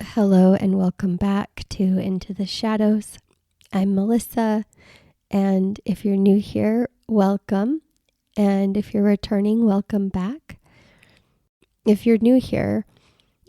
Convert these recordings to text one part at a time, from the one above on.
Hello and welcome back to Into the Shadows. I'm Melissa, and if you're new here, welcome. And if you're returning, welcome back. If you're new here,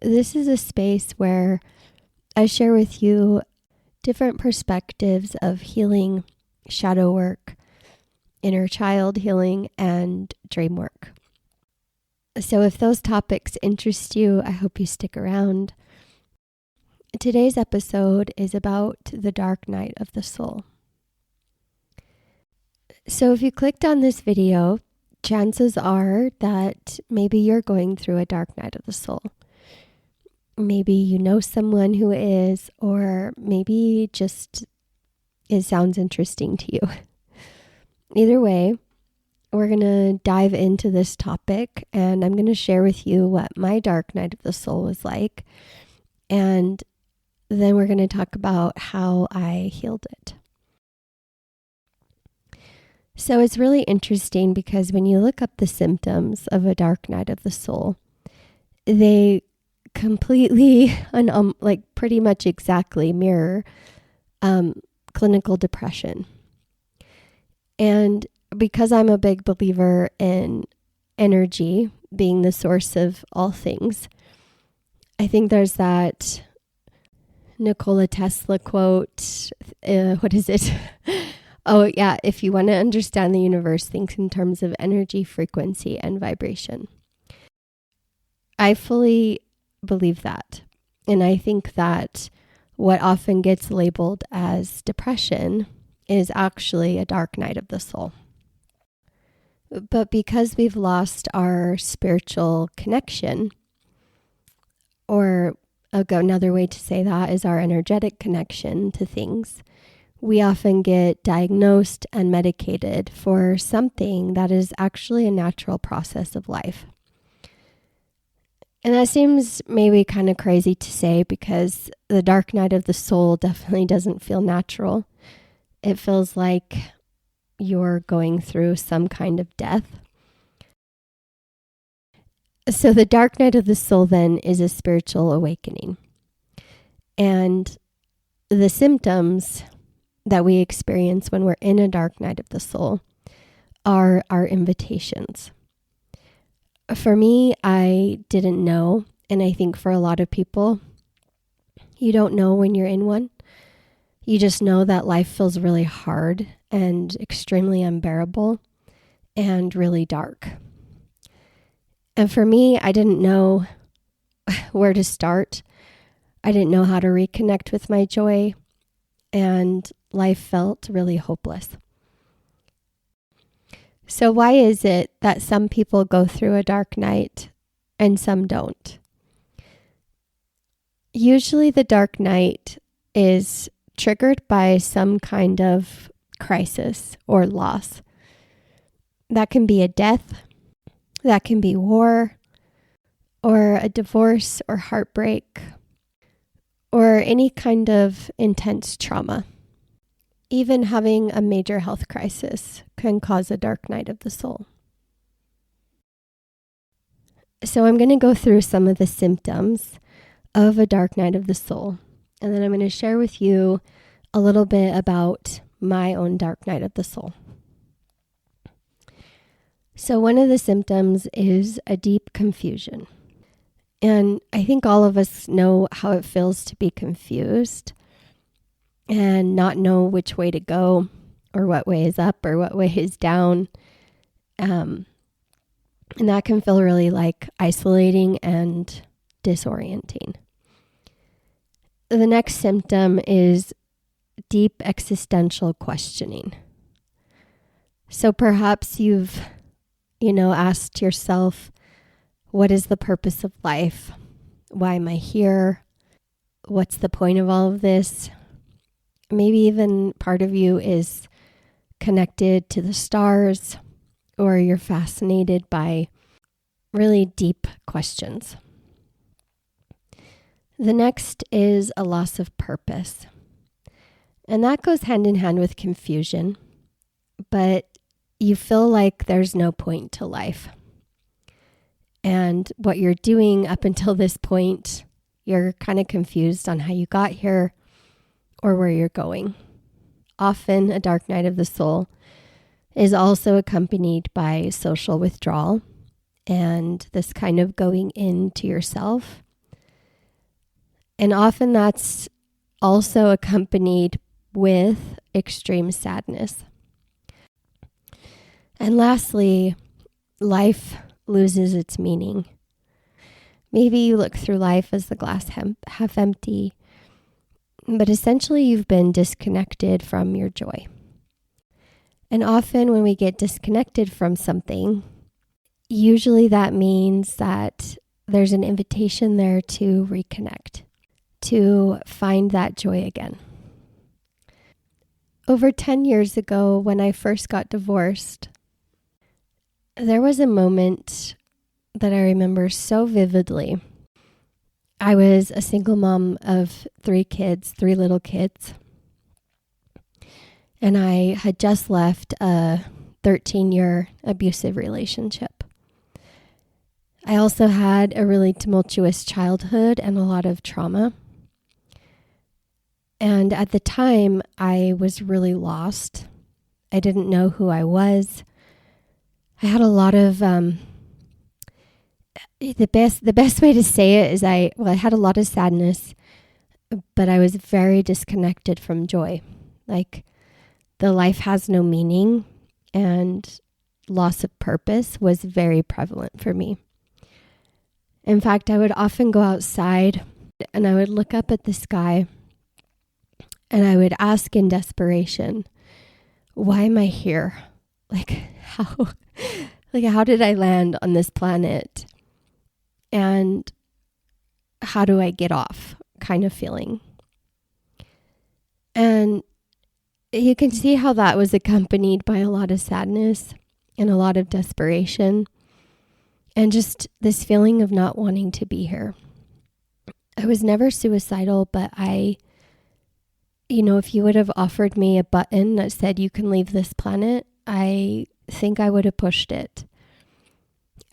this is a space where I share with you different perspectives of healing, shadow work, inner child healing, and dream work. So if those topics interest you, I hope you stick around. Today's episode is about the dark night of the soul. So if you clicked on this video, chances are that maybe you're going through a dark night of the soul. Maybe you know someone who is, or maybe just it sounds interesting to you. Either way, we're going to dive into this topic, and I'm going to share with you what my dark night of the soul was like, and then we're going to talk about how I healed it. So it's really interesting because when you look up the symptoms of a dark night of the soul, they completely, pretty much exactly mirror clinical depression. And because I'm a big believer in energy being the source of all things, I think there's that Nikola Tesla quote, what is it? Oh yeah, if you want to understand the universe, think in terms of energy, frequency, and vibration. I fully believe that. And I think that what often gets labeled as depression is actually a dark night of the soul. But because we've lost our spiritual connection, or another way to say that is our energetic connection to things, we often get diagnosed and medicated for something that is actually a natural process of life. And that seems maybe kind of crazy to say because the dark night of the soul definitely doesn't feel natural. It feels like you're going through some kind of death. So the dark night of the soul then is a spiritual awakening. And the symptoms that we experience when we're in a dark night of the soul are our invitations. For me, I didn't know, and I think for a lot of people, you don't know when you're in one. You just know that life feels really hard and extremely unbearable and really dark. And for me, I didn't know where to start. I didn't know how to reconnect with my joy, and life felt really hopeless. So why is it that some people go through a dark night and some don't? Usually the dark night is triggered by some kind of crisis or loss. That can be a death, that can be war, or a divorce or heartbreak, or any kind of intense trauma. Even having a major health crisis can cause a dark night of the soul. So I'm going to go through some of the symptoms of a dark night of the soul, and then I'm going to share with you a little bit about my own dark night of the soul. So one of the symptoms is a deep confusion. And I think all of us know how it feels to be confused and not know which way to go or what way is up or what way is down. And that can feel really isolating and disorienting. The next symptom is deep existential questioning. So perhaps you've asked yourself, what is the purpose of life? Why am I here? What's the point of all of this? Maybe even part of you is connected to the stars, or you're fascinated by really deep questions. The next is a loss of purpose. And that goes hand in hand with confusion, but you feel like there's no point to life. And what you're doing up until this point, you're kind of confused on how you got here or where you're going. Often, a dark night of the soul is also accompanied by social withdrawal and this kind of going into yourself. And often that's also accompanied with extreme sadness. And lastly, life loses its meaning. Maybe you look through life as the glass half empty, but essentially you've been disconnected from your joy. And often when we get disconnected from something, usually that means that there's an invitation there to reconnect, to find that joy again. Over 10 years ago, when I first got divorced, there was a moment that I remember so vividly. I was a single mom of 3 kids, 3 little kids. And I had just left a 13-year abusive relationship. I also had a really tumultuous childhood and a lot of trauma. And at the time, I was really lost. I didn't know who I was. I had a lot of, the best way to say it is I had a lot of sadness, but I was very disconnected from joy. Like, the life has no meaning, and loss of purpose was very prevalent for me. In fact, I would often go outside and I would look up at the sky and I would ask in desperation, why am I here? How did I land on this planet? And how do I get off kind of feeling? And you can see how that was accompanied by a lot of sadness and a lot of desperation and just this feeling of not wanting to be here. I was never suicidal, but if you would have offered me a button that said you can leave this planet, I think I would have pushed it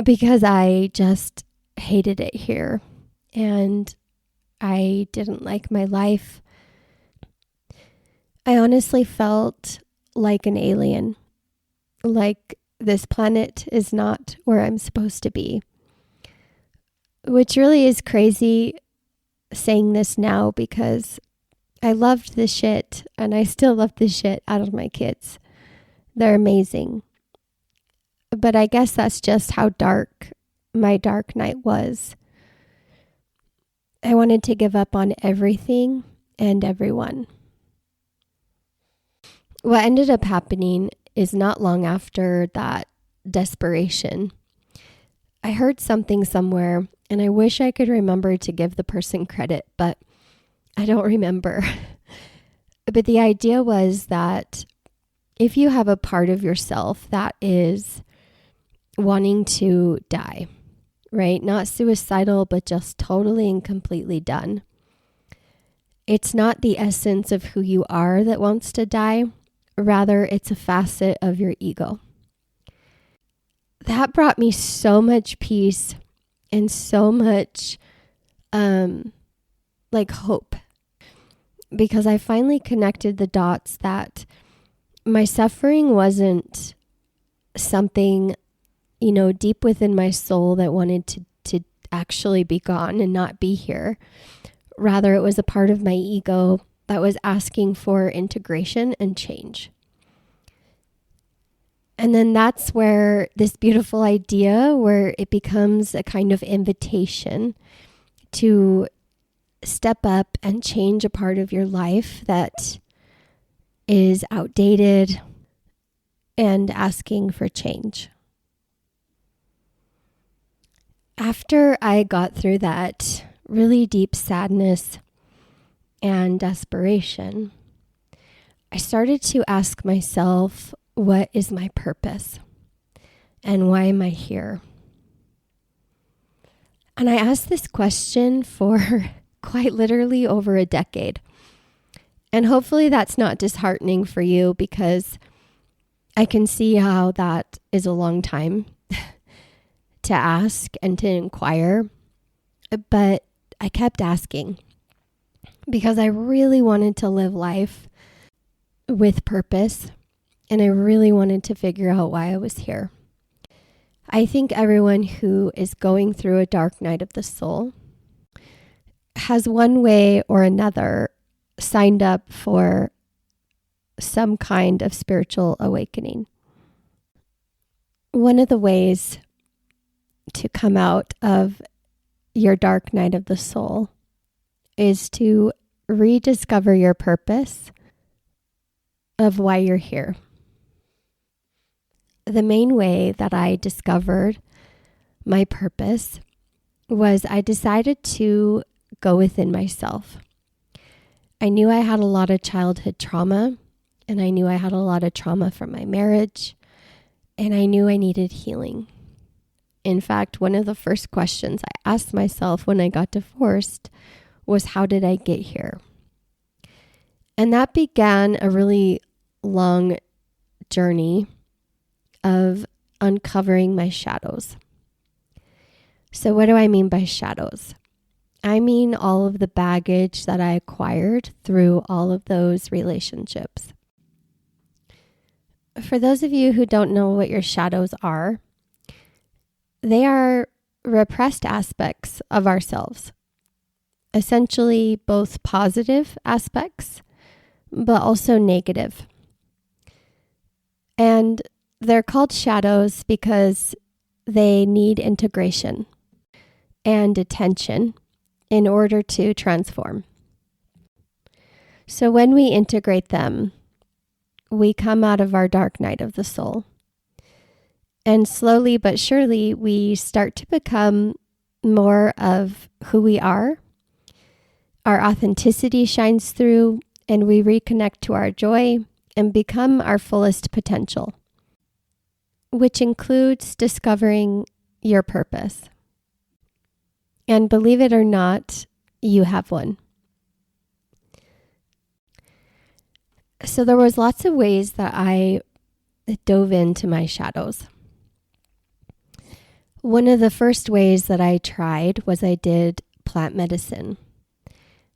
because I just hated it here and I didn't like my life. I honestly felt like an alien, like this planet is not where I'm supposed to be, which really is crazy saying this now because I loved the shit and I still love the shit out of my kids. They're amazing. But I guess that's just how dark my dark night was. I wanted to give up on everything and everyone. What ended up happening is not long after that desperation, I heard something somewhere, and I wish I could remember to give the person credit, but I don't remember. But the idea was that if you have a part of yourself that is wanting to die, right? Not suicidal, but just totally and completely done. It's not the essence of who you are that wants to die. Rather, it's a facet of your ego. That brought me so much peace and so much hope, because I finally connected the dots that my suffering wasn't something, deep within my soul that wanted to actually be gone and not be here. Rather, it was a part of my ego that was asking for integration and change. And then that's where this beautiful idea, where it becomes a kind of invitation to step up and change a part of your life that is outdated and asking for change. After I got through that really deep sadness and desperation, I started to ask myself, what is my purpose? And why am I here? And I asked this question for quite literally over a decade. And hopefully that's not disheartening for you, because I can see how that is a long time to ask and to inquire. But I kept asking because I really wanted to live life with purpose, and I really wanted to figure out why I was here. I think everyone who is going through a dark night of the soul has one way or another signed up for some kind of spiritual awakening. One of the ways to come out of your dark night of the soul is to rediscover your purpose of why you're here. The main way that I discovered my purpose was I decided to go within myself. I knew I had a lot of childhood trauma, and I knew I had a lot of trauma from my marriage, and I knew I needed healing. In fact, one of the first questions I asked myself when I got divorced was, how did I get here? And that began a really long journey of uncovering my shadows. So what do I mean by shadows? I mean all of the baggage that I acquired through all of those relationships. For those of you who don't know what your shadows are, they are repressed aspects of ourselves. Essentially both positive aspects, but also negative. And they're called shadows because they need integration and attention in order to transform. So when we integrate them, we come out of our dark night of the soul. And slowly but surely, we start to become more of who we are. Our authenticity shines through, and we reconnect to our joy and become our fullest potential, which includes discovering your purpose. And believe it or not, you have one. So there was lots of ways that I dove into my shadows. One of the first ways that I tried was I did plant medicine,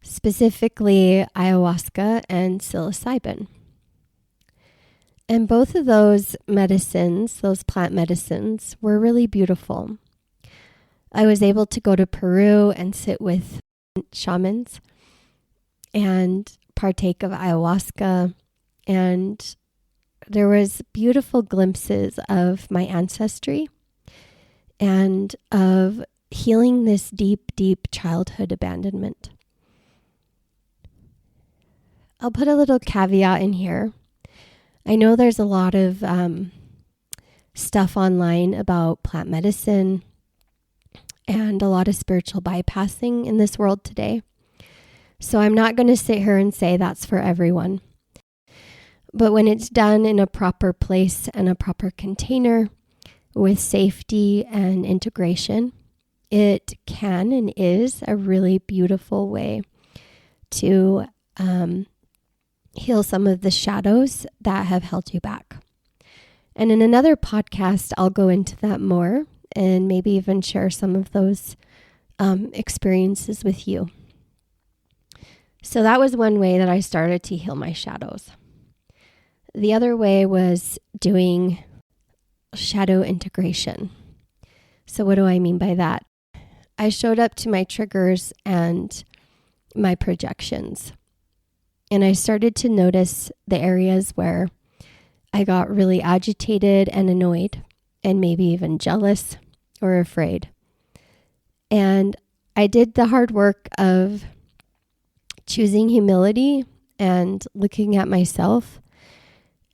specifically ayahuasca and psilocybin. And both of those medicines, those plant medicines, were really beautiful. I was able to go to Peru and sit with shamans and partake of ayahuasca, and there was beautiful glimpses of my ancestry and of healing this deep, deep childhood abandonment. I'll put a little caveat in here. I know there's a lot of stuff online about plant medicine and a lot of spiritual bypassing in this world today. So I'm not going to sit here and say that's for everyone. But when it's done in a proper place and a proper container with safety and integration, it can and is a really beautiful way to heal some of the shadows that have held you back. And in another podcast, I'll go into that more and maybe even share some of those experiences with you. So that was one way that I started to heal my shadows. The other way was doing shadow integration. So what do I mean by that? I showed up to my triggers and my projections. And I started to notice the areas where I got really agitated and annoyed and maybe even jealous or afraid. And I did the hard work of choosing humility and looking at myself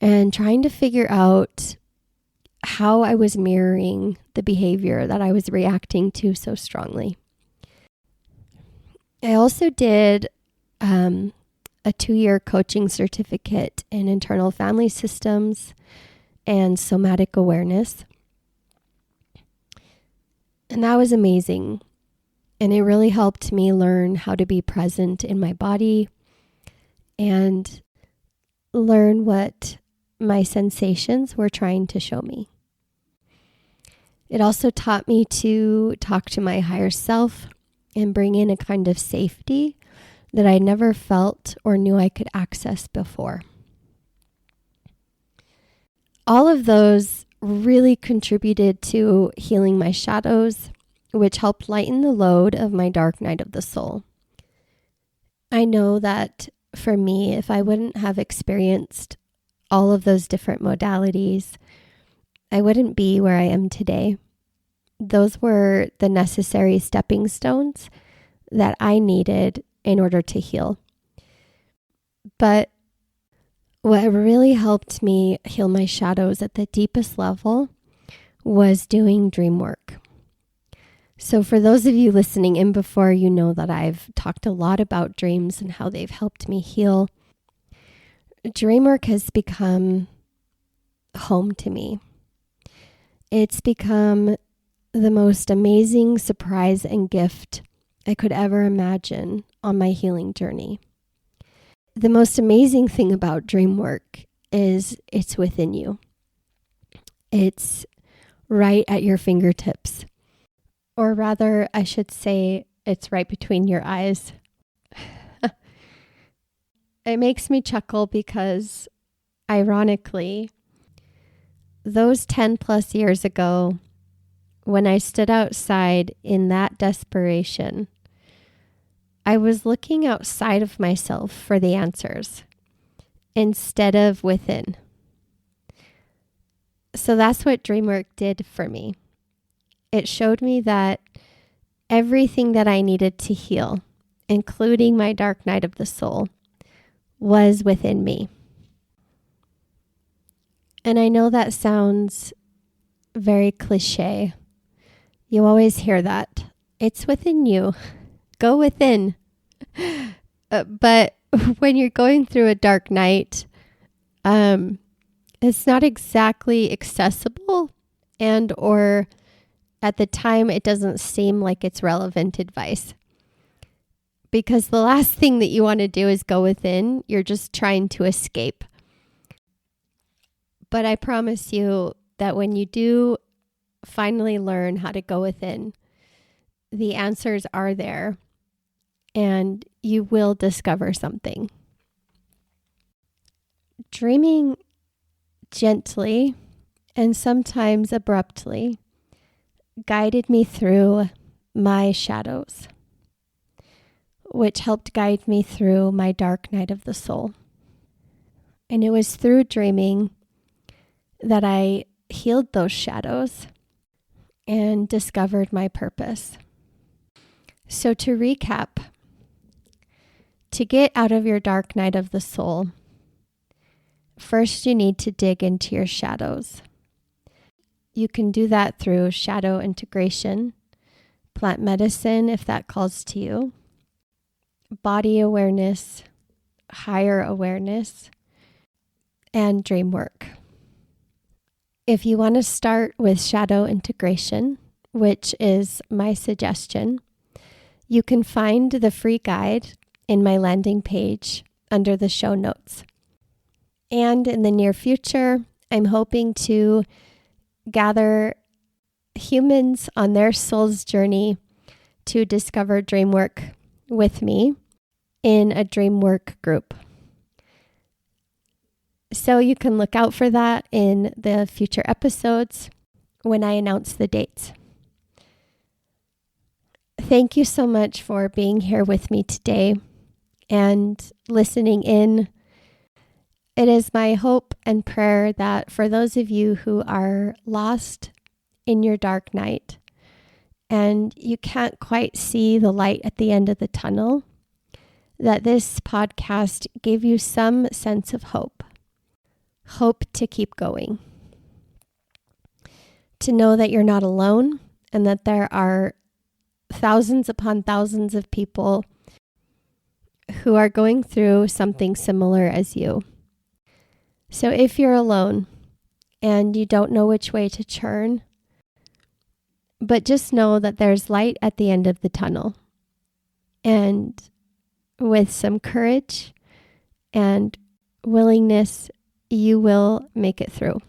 and trying to figure out how I was mirroring the behavior that I was reacting to so strongly. I also did a 2-year coaching certificate in internal family systems and somatic awareness. And that was amazing. And it really helped me learn how to be present in my body and learn what my sensations were trying to show me. It also taught me to talk to my higher self and bring in a kind of safety that I never felt or knew I could access before. All of those really contributed to healing my shadows, which helped lighten the load of my dark night of the soul. I know that for me, if I wouldn't have experienced all of those different modalities, I wouldn't be where I am today. Those were the necessary stepping stones that I needed in order to heal. But what really helped me heal my shadows at the deepest level was doing dream work. So for those of you listening in before, you know that I've talked a lot about dreams and how they've helped me heal. Dream work has become home to me. It's become the most amazing surprise and gift I could ever imagine on my healing journey. The most amazing thing about dream work is it's within you. It's right at your fingertips. Or rather, I should say, it's right between your eyes. It makes me chuckle because, ironically, those 10 plus years ago, when I stood outside in that desperation, I was looking outside of myself for the answers instead of within. So that's what DreamWork did for me. It showed me that everything that I needed to heal, including my dark night of the soul, was within me. And I know that sounds very cliche. You always hear that. It's within you. Go within. But when you're going through a dark night, it's not exactly accessible, and or at the time it doesn't seem like it's relevant advice. Because the last thing that you want to do is go within. You're just trying to escape. But I promise you that when you do finally learn how to go within, the answers are there and you will discover something. Dreaming gently and sometimes abruptly guided me through my shadows, which helped guide me through my dark night of the soul. And it was through dreaming that I healed those shadows and discovered my purpose. So to recap, to get out of your dark night of the soul, first you need to dig into your shadows. You can do that through shadow integration, plant medicine if that calls to you, body awareness, higher awareness, and dream work. If you want to start with shadow integration, which is my suggestion, you can find the free guide in my landing page under the show notes. And in the near future, I'm hoping to gather humans on their soul's journey to discover dream work with me in a dream work group. So you can look out for that in the future episodes when I announce the dates. Thank you so much for being here with me today and listening in. It is my hope and prayer that for those of you who are lost in your dark night and you can't quite see the light at the end of the tunnel, that this podcast gave you some sense of hope to keep going, to know that you're not alone and that there are thousands upon thousands of people who are going through something similar as you. So if you're alone and you don't know which way to turn, but just know that there's light at the end of the tunnel. And with some courage and willingness, you will make it through.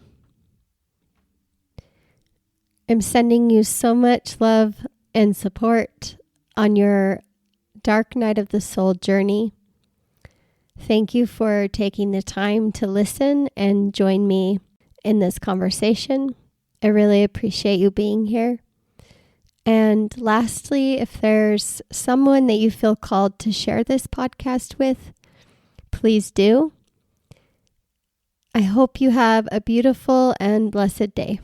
I'm sending you so much love and support on your dark night of the soul journey. Thank you for taking the time to listen and join me in this conversation. I really appreciate you being here. And lastly, if there's someone that you feel called to share this podcast with, please do. I hope you have a beautiful and blessed day.